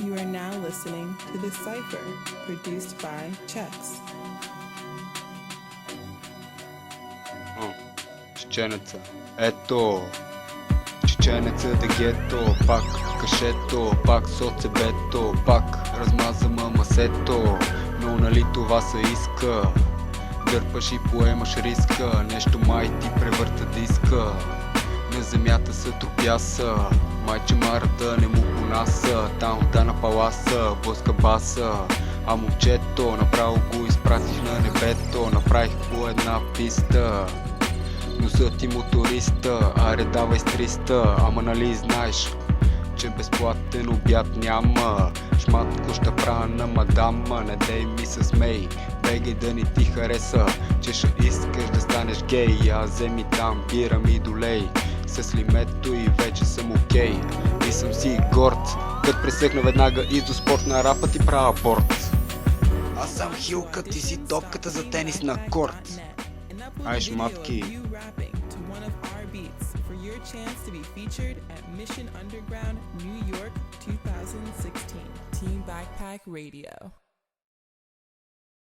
You are now listening to The Cypher, produced by Chex. Чеченеца. Ето. Чеченеца да гето. Пак кашето. Пак соцебето. Пак размаза масето. Но нали това се иска? Дърпаш и поемаш риска. Нещо май ти превърта диска. На земята са тропяса. Майче марата не му понаса. Там вода на паласа, блъска баса. А момчето направо го изпратих на небето. Направих по една писта. Носа ти моториста, аре давай с 300. Ама нали знаеш, че безплатен обяд няма. Шматко ще правя на мадама. Не дей ми се смей, бегай да ни ти хареса, че ще искаш да станеш гей. А вземи там бира ми долей с лимето и вече съм окей. И съм си горд, кът пресъхна веднага и до спорт на рапа ти правя борт. Аз съм хилка, ти си топката за тенис на корт. Ай шматки. Chance to be featured at Mission Underground, New York 2016. Team Backpack Radio.